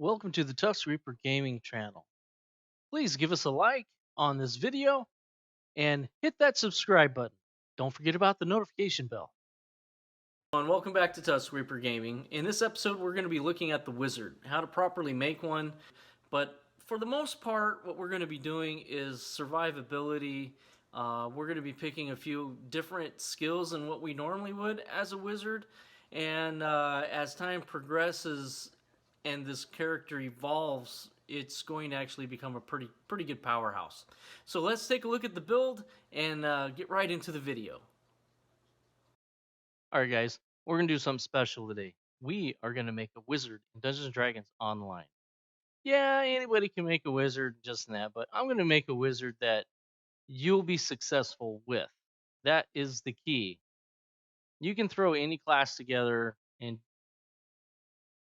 Welcome to the Tusk Reaper Gaming channel. Please give us a like on this video and hit that subscribe button. Don't forget about the notification bell. And welcome back to Tusk Reaper Gaming. In this episode, we're going to be looking at the wizard, how to properly make one. But for the most part, what we're going to be doing is survivability. We're going to be picking a few different skills than what we normally would as a wizard. And as time progresses and this character evolves, it's going to actually become a pretty good powerhouse. So let's take a look at the build and get right into the video. Alright guys, we're going to do something special today. We are going to make a wizard in Dungeons & Dragons Online. Yeah, anybody can make a wizard just in that, but I'm going to make a wizard that you'll be successful with. That is the key. You can throw any class together and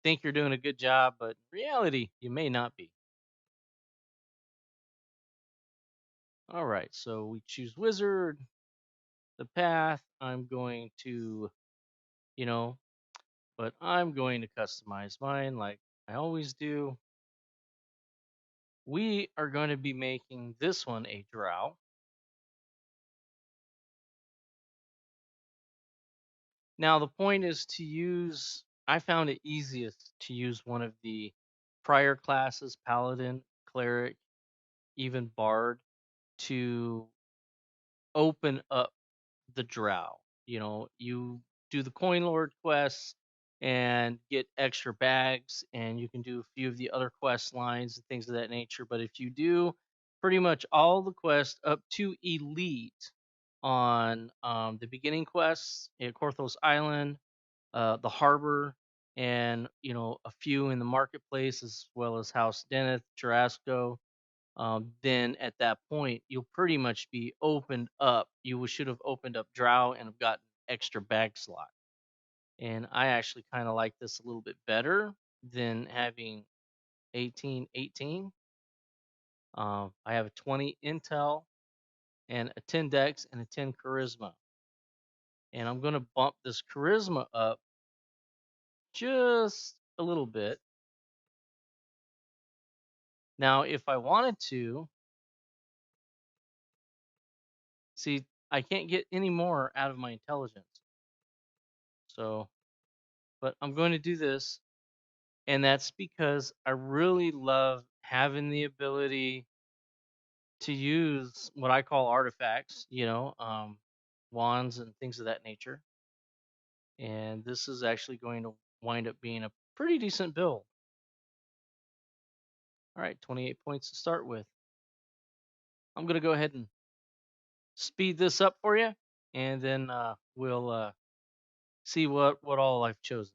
think you're doing a good job, but in reality, you may not be. Alright, so we choose wizard. The path, I'm going to, but I'm going to customize mine like I always do. We are going to be making this one a drow. Now, the point is to use, I found it easiest to use one of the prior classes, Paladin, Cleric, even Bard, to open up the drow. You do the Coin Lord quests and get extra bags, and you can do a few of the other quest lines and things of that nature. But if you do pretty much all the quests up to Elite on the beginning quests at Korthos Island, the harbor, and a few in the marketplace, as well as House Deneth, Jarasco, then at that point you'll pretty much be opened up. You should have opened up Drow and have gotten extra bag slot. And I actually kind of like this a little bit better than having 18. I have a 20 intel and a 10 dex and a 10 charisma. And I'm going to bump this charisma up just a little bit. Now, if I wanted to, see, I can't get any more out of my intelligence. So, but I'm going to do this. And that's because I really love having the ability to use what I call artifacts, wands and things of that nature. And this is actually going to wind up being a pretty decent build. All right, 28 points to start with. I'm going to go ahead and speed this up for you, and then we'll see what all I've chosen.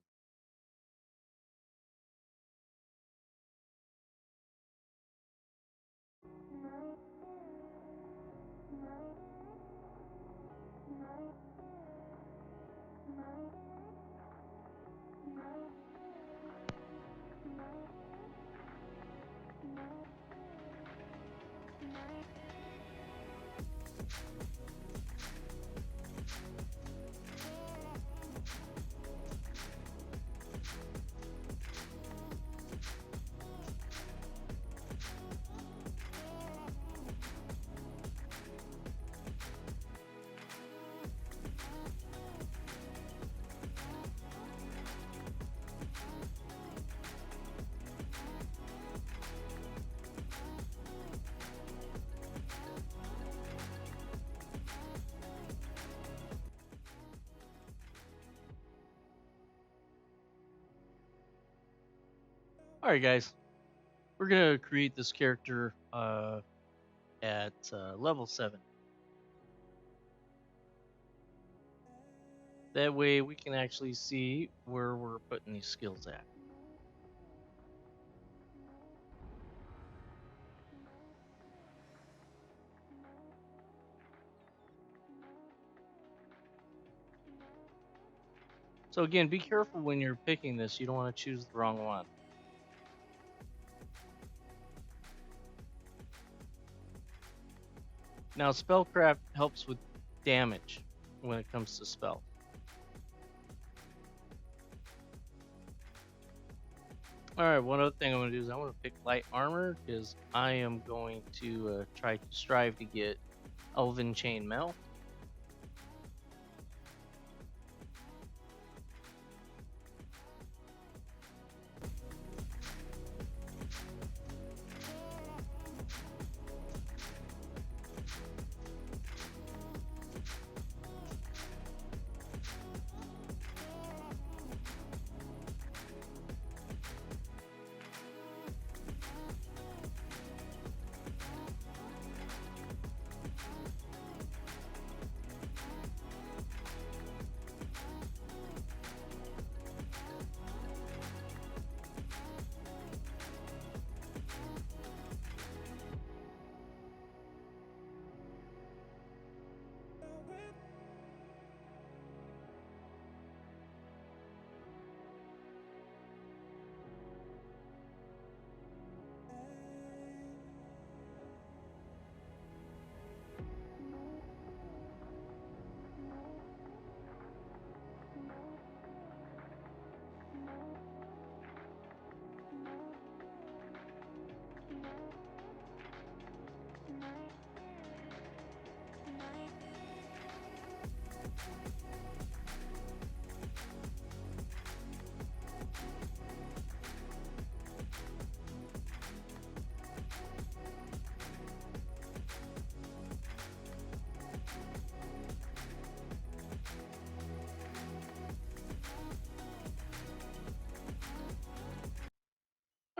All right, guys, we're gonna create this character at level 7. That way we can actually see where we're putting these skills at. So again, be careful when you're picking this. You don't want to choose the wrong one. Now, spellcraft helps with damage when it comes to spell. All right, one other thing I'm going to do is I want to pick light armor because I am going to try to strive to get Elven Chainmail.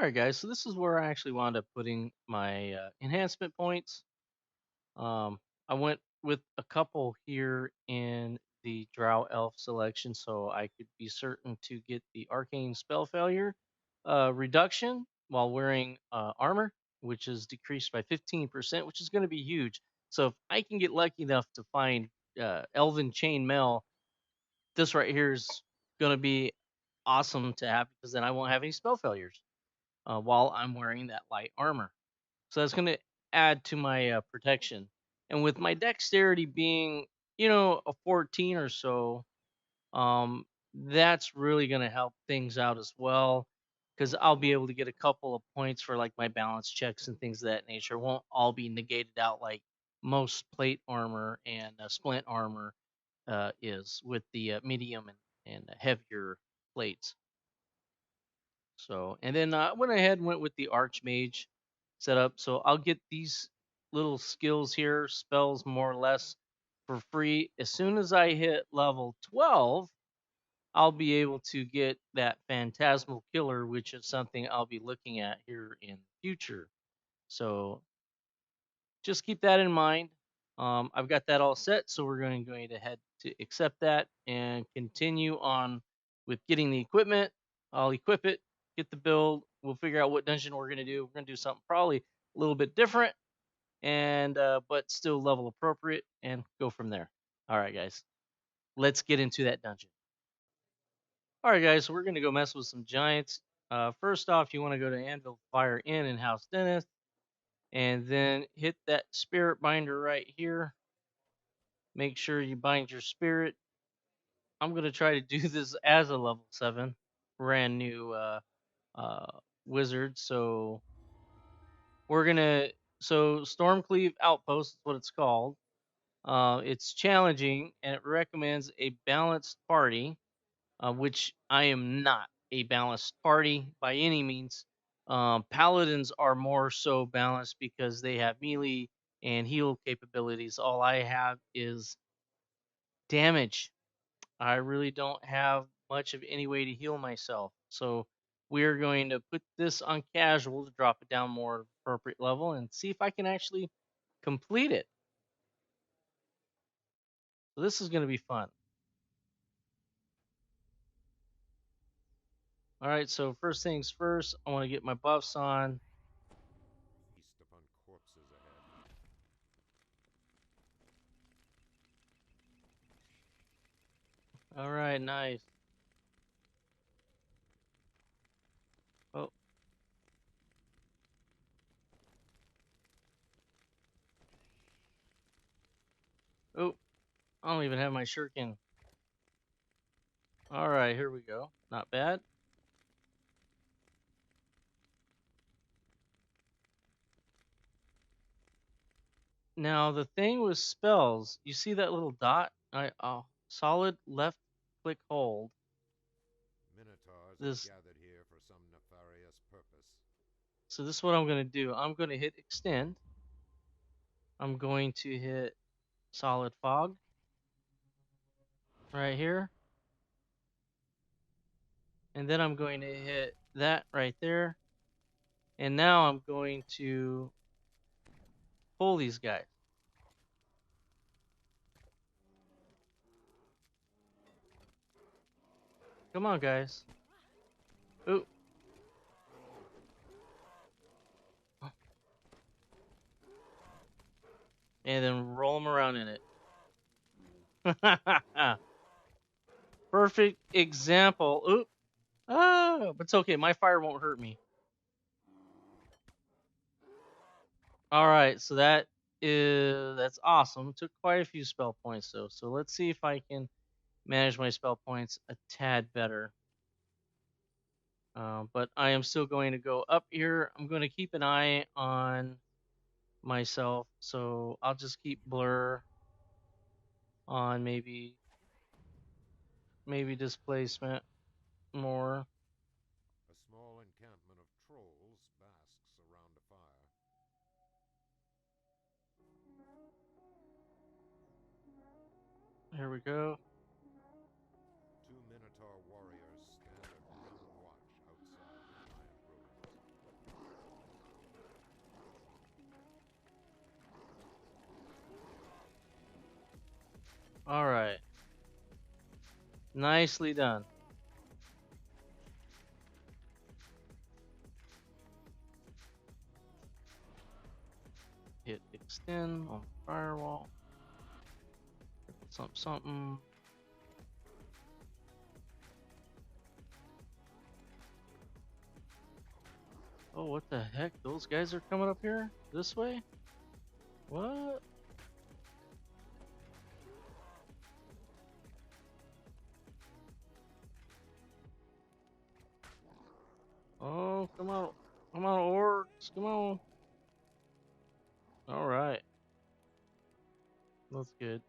All right, guys. So this is where I actually wound up putting my enhancement points. Um, I went with a couple here in the Drow Elf selection, so I could be certain to get the Arcane Spell Failure reduction while wearing armor, which is decreased by 15%, which is going to be huge. So if I can get lucky enough to find Elven Chainmail, this right here is going to be awesome to have because then I won't have any spell failures while I'm wearing that light armor. So that's going to add to my protection. And with my dexterity being, a 14 or so, um, that's really going to help things out as well because I'll be able to get a couple of points for like my balance checks and things of that nature. It won't all be negated out like most plate armor and splint armor is with the medium and heavier plates. So, and then I went ahead and went with the Archmage setup. So I'll get these little skills here, spells more or less for free. As soon as I hit level 12, I'll be able to get that Phantasmal Killer, which is something I'll be looking at here in the future. So just keep that in mind. I've got that all set, so we're going to head to accept that and continue on with getting the equipment. I'll equip it, get the build. We'll figure out what dungeon we're going to do. We're going to do something probably a little bit different, and but still level appropriate, and go from there. All right, guys, let's get into that dungeon. All right, guys, so we're going to go mess with some giants. First off, you want to go to Anvil Fire Inn in House Dennis, and then hit that spirit binder right here. Make sure you bind your spirit. I'm going to try to do this as a level 7 brand new uh, wizard. So we're going to, so Stormcleave Outpost is what it's called. It's challenging and it recommends a balanced party, which I am not a balanced party by any means. Paladins are more so balanced because they have melee and heal capabilities. All I have is damage. I really don't have much of any way to heal myself. So we're going to put this on casual to drop it down more appropriate level and see if I can actually complete it. So this is going to be fun. All right, so first things first, I want to get my buffs on. All right, nice. Oh, oh, I don't even have my shuriken. All right, here we go. Not bad. Now the thing with spells, you see that little dot? Solid left click hold. Minotaurs This have gathered here for some nefarious purpose. So this is what I'm going to do. I'm going to hit extend. I'm going to hit solid fog right here. And then I'm going to hit that right there. And now I'm going to pull these guys. Come on, guys. Ooh. And then roll them around in it. Perfect example. Oop. Ah, but it's okay. My fire won't hurt me. All right, so that's awesome. Took quite a few spell points though. So let's see if I can manage my spell points a tad better. But I am still going to go up here. I'm going to keep an eye on myself, so I'll just keep blur on maybe displacement more. A small encampment of trolls basks around a fire. Here we go. Two Minotaur warriors stand at grim watch outside the giant ruins. All right, nicely done. Hit extend on firewall. Something. Oh, what the heck? Those guys are coming up here this way? What? Oh, come on. Come on, orcs. Come on. All right. That's good.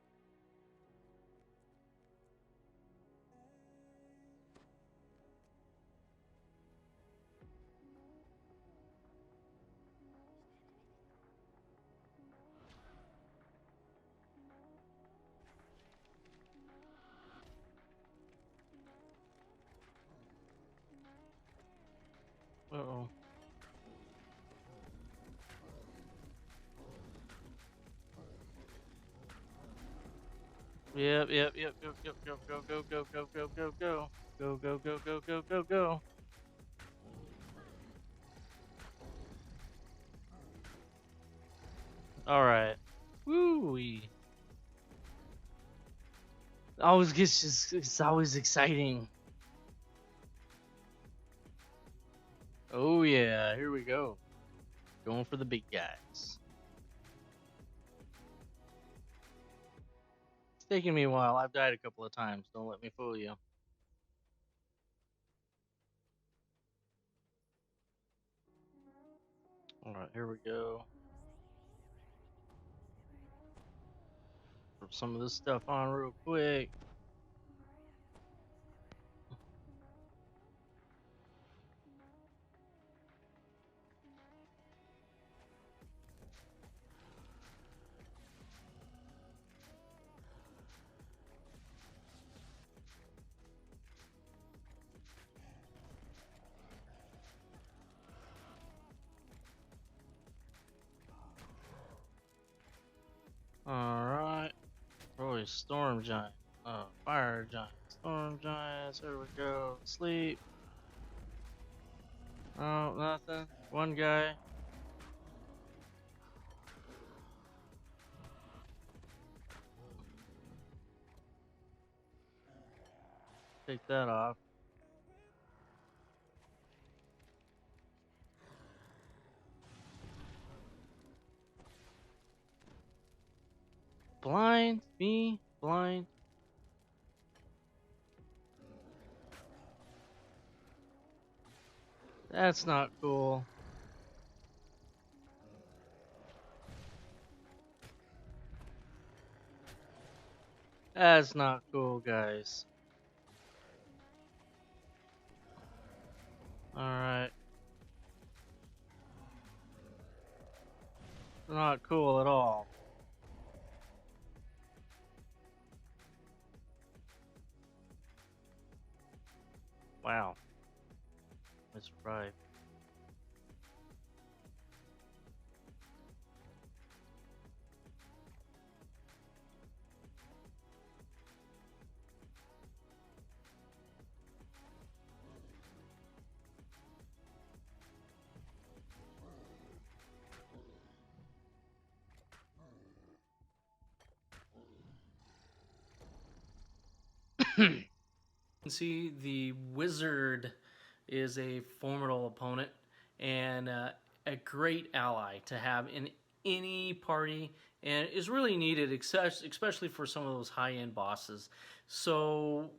Uh-oh. Yep. Go. Go. All right. Woo-wee. It's always exciting. Oh yeah, here we go. Going for the big guys. It's taking me a while. I've died a couple of times. Don't let me fool you. All right, here we go. Put some of this stuff on real quick. All right. Probably storm giant. Fire giant. Storm giants. Here we go. Sleep. Oh, nothing. One guy. Take that off. Blind? Me? Blind? That's not cool. That's not cool, guys. Alright. Not cool at all. Wow. That's right. See, the wizard is a formidable opponent and a great ally to have in any party, and is really needed, especially for some of those high-end bosses. So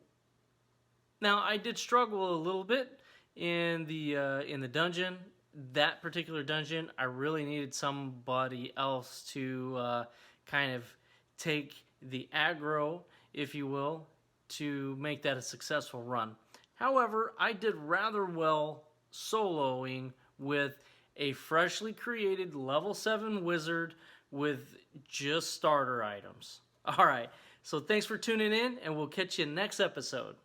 now I did struggle a little bit in the dungeon. That particular dungeon, I really needed somebody else to kind of take the aggro, if you will, to make that a successful run. However, I did rather well soloing with a freshly created level 7 wizard with just starter items. All right, so thanks for tuning in, and we'll catch you next episode.